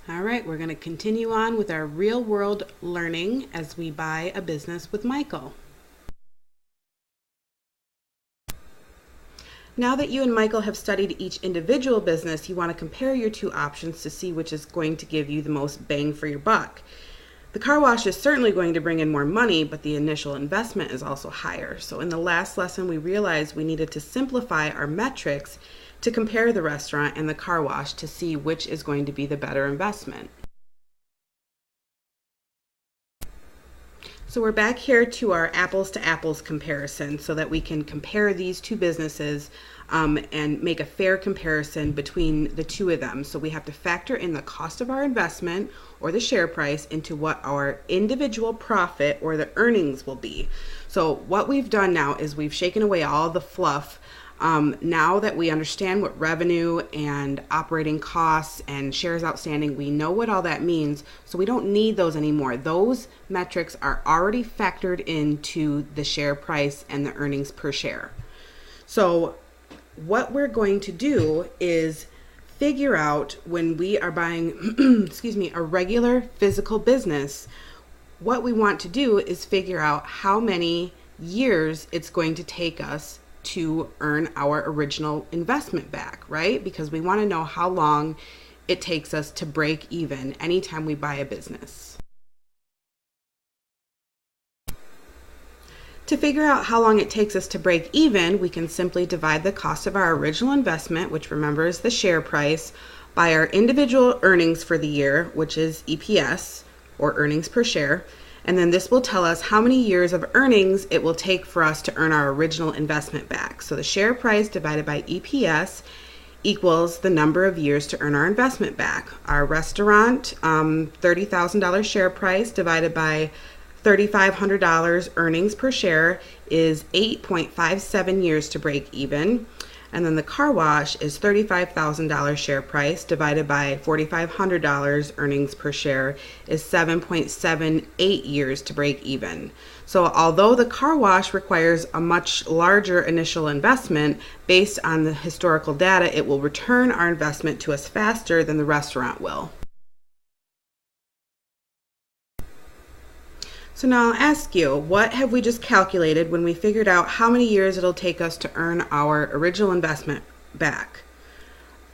All right, we're going to continue on with our real world learning as we buy a business with Michael. Now that you and Michael have studied each individual business, you want to compare your two options to see which is going to give you the most bang for your buck. The car wash is certainly going to bring in more money, but the initial investment is also higher. So in the last lesson, we realized we needed to simplify our metrics to compare the restaurant and the car wash to see which is going to be the better investment. So we're back here to our apples to apples comparison so that we can compare these two businesses and make a fair comparison between the two of them. So we have to factor in the cost of our investment or the share price into what our individual profit or the earnings will be. So what we've done now is we've shaken away all the fluff. Now that we understand what revenue and operating costs and shares outstanding, we know what all that means, so we don't need those anymore. Those metrics are already factored into the share price and the earnings per share. So what we're going to do is figure out when we are buying a regular physical business, what we want to do is figure out how many years it's going to take us to earn our original investment back, right? Because we want to know how long it takes us to break even anytime we buy a business. To figure out how long it takes us to break even, we can simply divide the cost of our original investment, which remember is the share price, by our individual earnings for the year, which is EPS or earnings per share. And then this will tell us how many years of earnings it will take for us to earn our original investment back. So the share price divided by EPS equals the number of years to earn our investment back. Our restaurant, $30,000 share price divided by $3,500 earnings per share is 8.57 years to break even. And then the car wash is $35,000 share price divided by $4,500 earnings per share is 7.78 years to break even. So although the car wash requires a much larger initial investment, based on the historical data, it will return our investment to us faster than the restaurant will. So now I'll ask you, what have we just calculated when we figured out how many years it'll take us to earn our original investment back?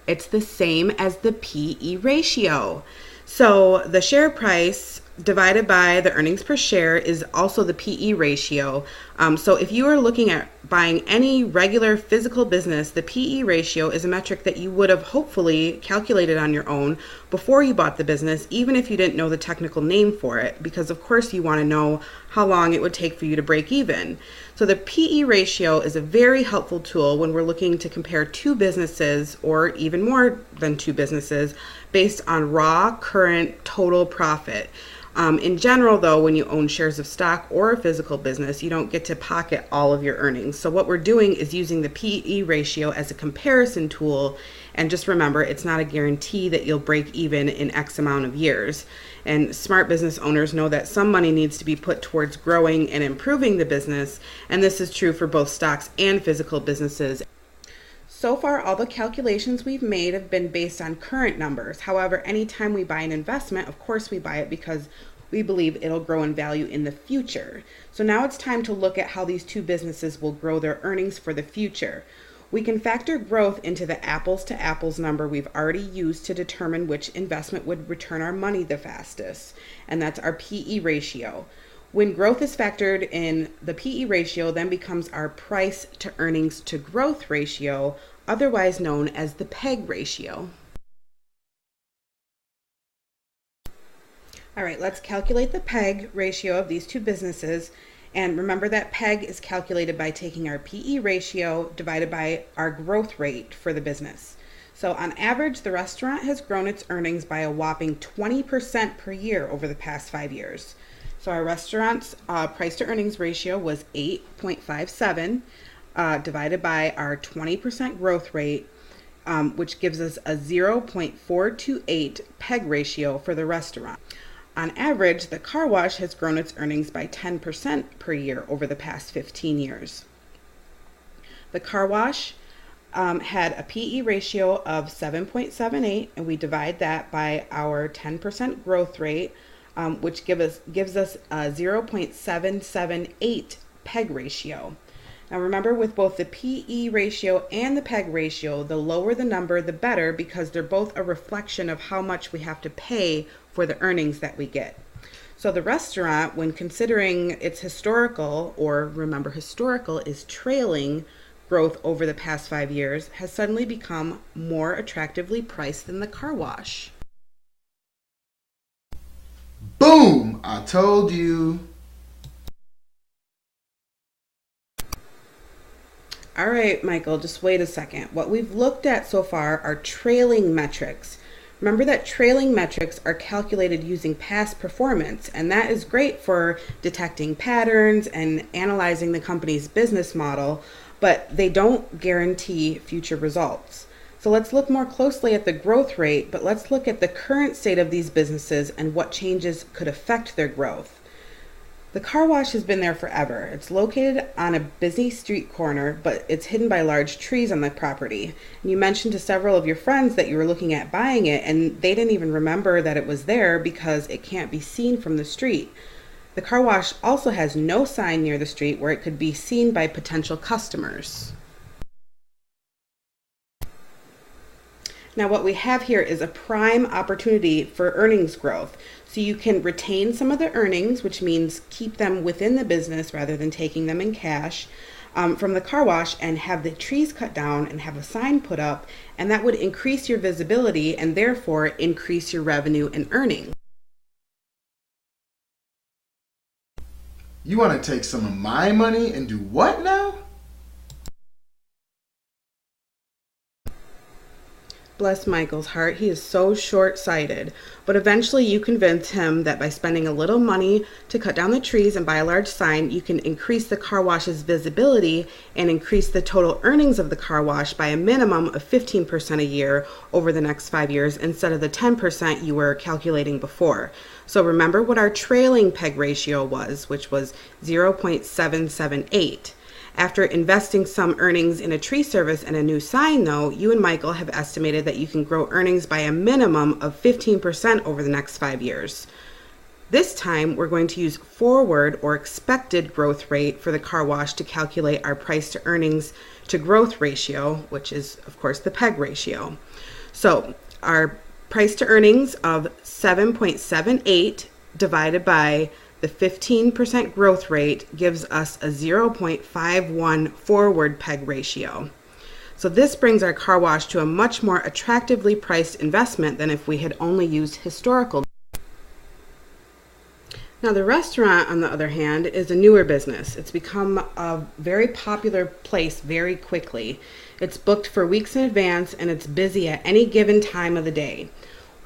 It's the same as the PE ratio. So the share price divided by the earnings per share is also the PE ratio. So if you are looking at buying any regular physical business, the PE ratio is a metric that you would have hopefully calculated on your own before you bought the business, even if you didn't know the technical name for it, because of course you want to know how long it would take for you to break even. So the PE ratio is a very helpful tool when we're looking to compare two businesses or even more than two businesses based on raw current total profit. In general, though, when you own shares of stock or a physical business, you don't get to pocket all of your earnings. So what we're doing is using the PE ratio as a comparison tool. And just remember, it's not a guarantee that you'll break even in X amount of years. And smart business owners know that some money needs to be put towards growing and improving the business. And this is true for both stocks and physical businesses. So far, all the calculations we've made have been based on current numbers. However, anytime we buy an investment, of course we buy it because we believe it'll grow in value in the future. So now it's time to look at how these two businesses will grow their earnings for the future. We can factor growth into the apples to apples number we've already used to determine which investment would return our money the fastest, and that's our PE ratio. When growth is factored in, the PE ratio then becomes our price to earnings to growth ratio, otherwise known as the PEG ratio. All right, let's calculate the PEG ratio of these two businesses. And remember that PEG is calculated by taking our PE ratio divided by our growth rate for the business. So on average, the restaurant has grown its earnings by a whopping 20% per year over the past 5 years. So our restaurant's price to earnings ratio was 8.57 divided by our 20% growth rate, which gives us a 0.428 PEG ratio for the restaurant. On average, the car wash has grown its earnings by 10% per year over the past 15 years. The car wash had a PE ratio of 7.78, and we divide that by our 10% growth rate, which gives us a 0.778 PEG ratio. Now remember, with both the PE ratio and the PEG ratio, the lower the number, the better, because they're both a reflection of how much we have to pay for the earnings that we get. So the restaurant, when considering its historical, or remember, historical is trailing growth over the past 5 years, has suddenly become more attractively priced than the car wash. Boom! I told you. All right, Michael, just wait a second. What we've looked at so far are trailing metrics. Remember that trailing metrics are calculated using past performance, and that is great for detecting patterns and analyzing the company's business model, but they don't guarantee future results. So let's look more closely at the growth rate, but let's look at the current state of these businesses and what changes could affect their growth. The car wash has been there forever. It's located on a busy street corner, but it's hidden by large trees on the property. And you mentioned to several of your friends that you were looking at buying it, and they didn't even remember that it was there because it can't be seen from the street. The car wash also has no sign near the street where it could be seen by potential customers. Now what we have here is a prime opportunity for earnings growth. So you can retain some of the earnings, which means keep them within the business rather than taking them in cash, from the car wash, and have the trees cut down and have a sign put up, and that would increase your visibility and therefore increase your revenue and earnings. You want to take some of my money and do what now? Bless Michael's heart, he is so short-sighted. But eventually you convince him that by spending a little money to cut down the trees and buy a large sign, you can increase the car wash's visibility and increase the total earnings of the car wash by a minimum of 15% a year over the next 5 years instead of the 10% you were calculating before. So remember what our trailing PEG ratio was, which was 0.778. After investing some earnings in a tree service and a new sign, though, you and Michael have estimated that you can grow earnings by a minimum of 15% over the next 5 years. This time, we're going to use forward or expected growth rate for the car wash to calculate our price to earnings to growth ratio, which is, of course, the PEG ratio. So our price to earnings of 7.78 divided by the 15% growth rate gives us a 0.51 forward PEG ratio. So this brings our car wash to a much more attractively priced investment than if we had only used historical. Now the restaurant, on the other hand, is a newer business. It's become a very popular place very quickly. It's booked for weeks in advance and it's busy at any given time of the day.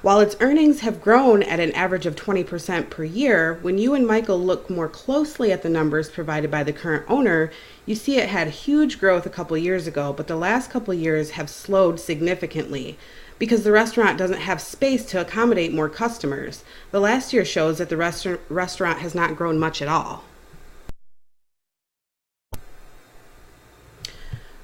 While its earnings have grown at an average of 20% per year, when you and Michael look more closely at the numbers provided by the current owner, you see it had huge growth a couple years ago, but the last couple years have slowed significantly because the restaurant doesn't have space to accommodate more customers. The last year shows that the restaurant has not grown much at all.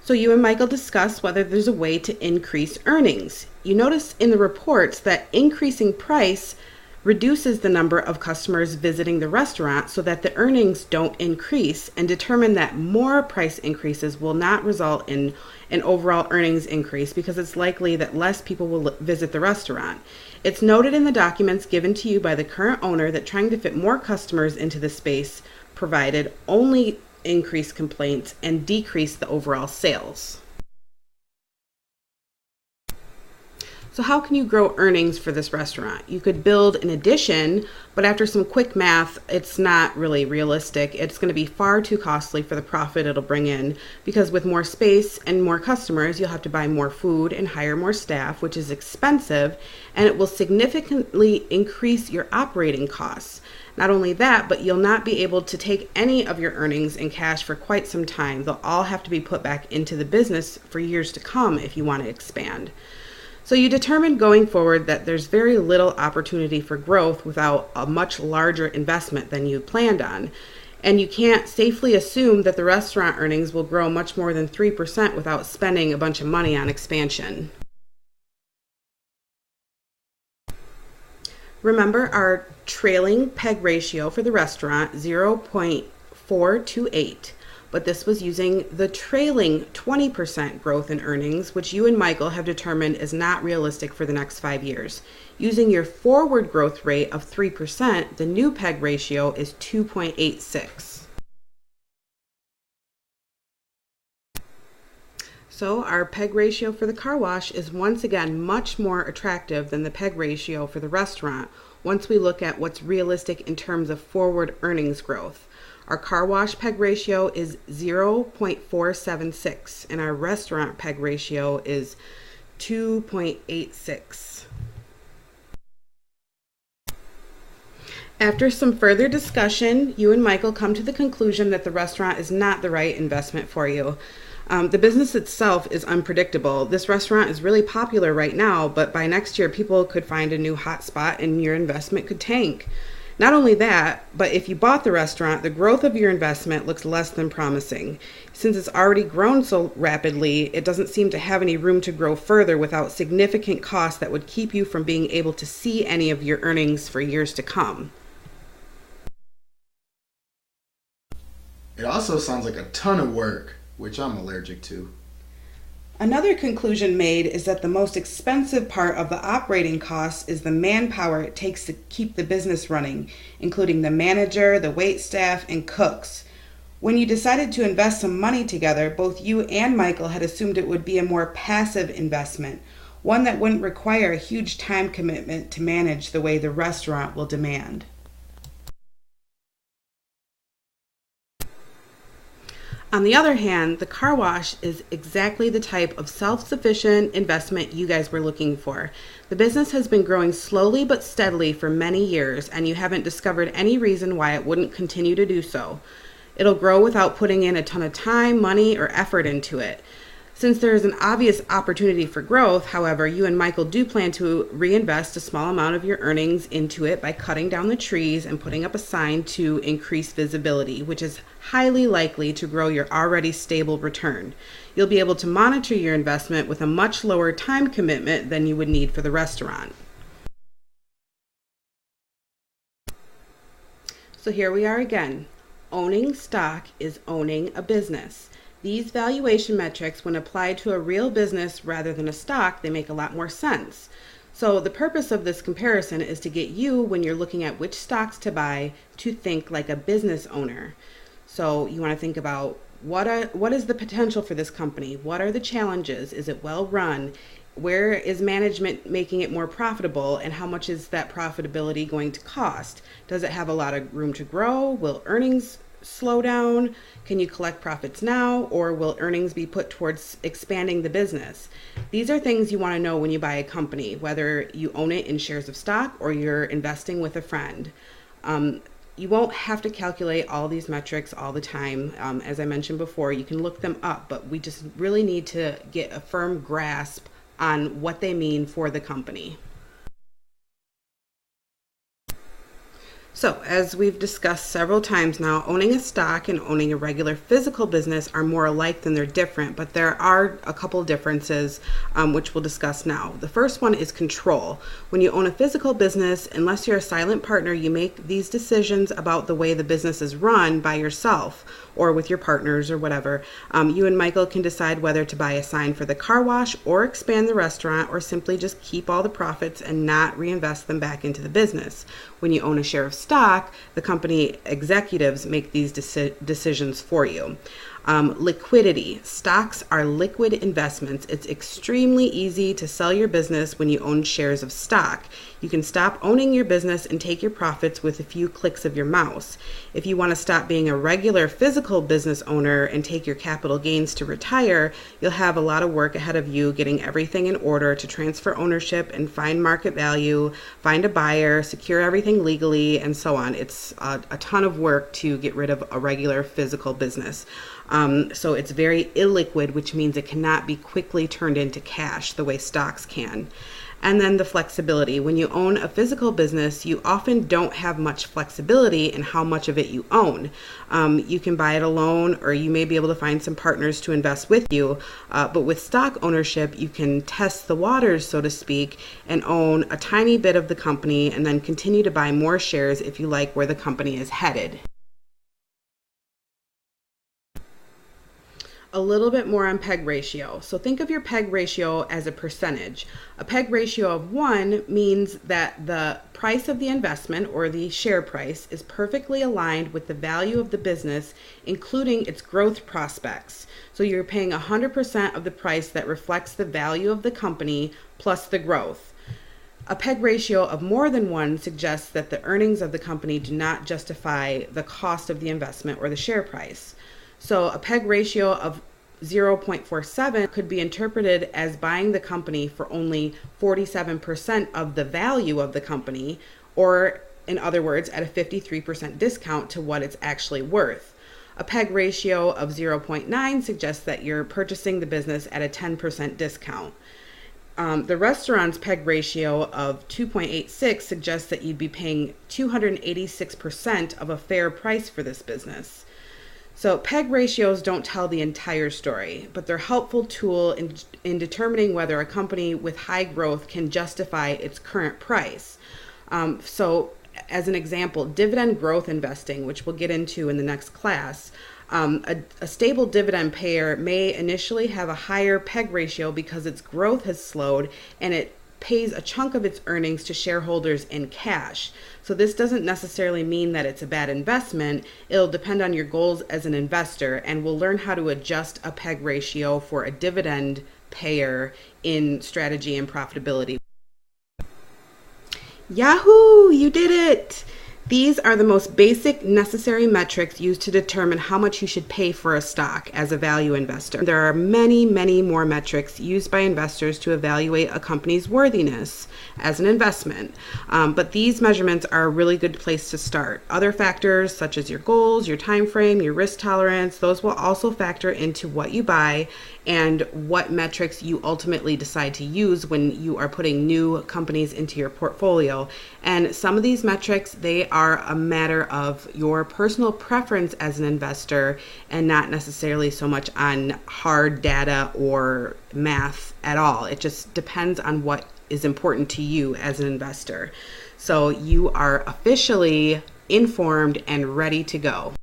So you and Michael discuss whether there's a way to increase earnings. You notice in the reports that increasing price reduces the number of customers visiting the restaurant so that the earnings don't increase, and determine that more price increases will not result in an overall earnings increase because it's likely that less people will visit the restaurant. It's noted in the documents given to you by the current owner that trying to fit more customers into the space provided only increase complaints and decrease the overall sales. So how can you grow earnings for this restaurant? You could build an addition, but after some quick math, it's not really realistic. It's going to be far too costly for the profit it'll bring in, because with more space and more customers, you'll have to buy more food and hire more staff, which is expensive, and it will significantly increase your operating costs. Not only that, but you'll not be able to take any of your earnings in cash for quite some time. They'll all have to be put back into the business for years to come if you want to expand. So you determined going forward that there's very little opportunity for growth without a much larger investment than you planned on. And you can't safely assume that the restaurant earnings will grow much more than 3% without spending a bunch of money on expansion. Remember our trailing PEG ratio for the restaurant, 0.428, but this was using the trailing 20% growth in earnings, which you and Michael have determined is not realistic for the next 5 years. Using your forward growth rate of 3%, the new PEG ratio is 2.86. So our PEG ratio for the car wash is once again much more attractive than the PEG ratio for the restaurant once we look at what's realistic in terms of forward earnings growth. Our car wash PEG ratio is 0.476 and our restaurant PEG ratio is 2.86. After some further discussion, you and Michael come to the conclusion that the restaurant is not the right investment for you. The business itself is unpredictable. This restaurant is really popular right now, but by next year, people could find a new hot spot and your investment could tank. Not only that, but if you bought the restaurant, the growth of your investment looks less than promising. Since it's already grown so rapidly, it doesn't seem to have any room to grow further without significant costs that would keep you from being able to see any of your earnings for years to come. It also sounds like a ton of work, which I'm allergic to. Another conclusion made is that the most expensive part of the operating costs is the manpower it takes to keep the business running, including the manager, the wait staff, and cooks. When you decided to invest some money together, both you and Michael had assumed it would be a more passive investment, one that wouldn't require a huge time commitment to manage the way the restaurant will demand. On the other hand, the car wash is exactly the type of self-sufficient investment you guys were looking for. The business has been growing slowly but steadily for many years, and you haven't discovered any reason why it wouldn't continue to do so. It'll grow without putting in a ton of time, money, or effort into it. Since there is an obvious opportunity for growth, however, you and Michael do plan to reinvest a small amount of your earnings into it by cutting down the trees and putting up a sign to increase visibility, which is highly likely to grow your already stable return. You'll be able to monitor your investment with a much lower time commitment than you would need for the restaurant. So here we are again. Owning stock is owning a business. These valuation metrics, when applied to a real business rather than a stock, they make a lot more sense. So the purpose of this comparison is to get you, when you're looking at which stocks to buy, to think like a business owner. So you want to think about what is the potential for this company? What are the challenges? Is it well run? Where is management making it more profitable, and how much is that profitability going to cost? Does it have a lot of room to grow? Will earnings slow down? Can you collect profits now, or will earnings be put towards expanding the business? These are things you want to know when you buy a company, whether you own it in shares of stock or you're investing with a friend. You won't have to calculate all these metrics all the time. As I mentioned before, you can look them up, but we just really need to get a firm grasp on what they mean for the company. So, as we've discussed several times now, owning a stock and owning a regular physical business are more alike than they're different, but there are a couple differences which we'll discuss now. The first one is control. When you own a physical business, unless you're a silent partner, you make these decisions about the way the business is run by yourself or with your partners or whatever. You and Michael can decide whether to buy a sign for the car wash or expand the restaurant, or simply just keep all the profits and not reinvest them back into the business. When you own a share of stock, the company executives make these decisions for you. Liquidity. Stocks are liquid investments. It's extremely easy to sell your business when you own shares of stock. You can stop owning your business and take your profits with a few clicks of your mouse. If you want to stop being a regular physical business owner and take your capital gains to retire, you'll have a lot of work ahead of you getting everything in order to transfer ownership and find market value, find a buyer, secure everything legally, and so on. It's a ton of work to get rid of a regular physical business. So it's very illiquid, which means it cannot be quickly turned into cash the way stocks can. And then the flexibility. When you own a physical business, you often don't have much flexibility in how much of it you own. You can buy it alone, or you may be able to find some partners to invest with you. But with stock ownership, you can test the waters, so to speak, and own a tiny bit of the company and then continue to buy more shares if you like where the company is headed. A little bit more on PEG ratio. So think of your PEG ratio as a percentage. A PEG ratio of 1 means that the price of the investment, or the share price, is perfectly aligned with the value of the business, including its growth prospects. So you're paying 100% of the price that reflects the value of the company plus the growth. A PEG ratio of more than 1 suggests that the earnings of the company do not justify the cost of the investment or the share price. So a PEG ratio of 0.47 could be interpreted as buying the company for only 47% of the value of the company, or in other words, at a 53% discount to what it's actually worth. A PEG ratio of 0.9 suggests that you're purchasing the business at a 10% discount. The restaurant's PEG ratio of 2.86 suggests that you'd be paying 286% of a fair price for this business. So PEG ratios don't tell the entire story, but they're a helpful tool in determining whether a company with high growth can justify its current price. So as an example, dividend growth investing, which we'll get into in the next class, a stable dividend payer may initially have a higher PEG ratio because its growth has slowed and it pays a chunk of its earnings to shareholders in cash. So this doesn't necessarily mean that it's a bad investment. It'll depend on your goals as an investor, and we'll learn how to adjust a PEG ratio for a dividend payer in strategy and profitability. Yahoo! You did it! These are the most basic necessary metrics used to determine how much you should pay for a stock as a value investor. There are many, many more metrics used by investors to evaluate a company's worthiness as an investment. But these measurements are a really good place to start. Other factors such as your goals, your time frame, your risk tolerance, those will also factor into what you buy and what metrics you ultimately decide to use when you are putting new companies into your portfolio. And some of these metrics, they are a matter of your personal preference as an investor and not necessarily so much on hard data or math at all. It just depends on what is important to you as an investor. So you are officially informed and ready to go.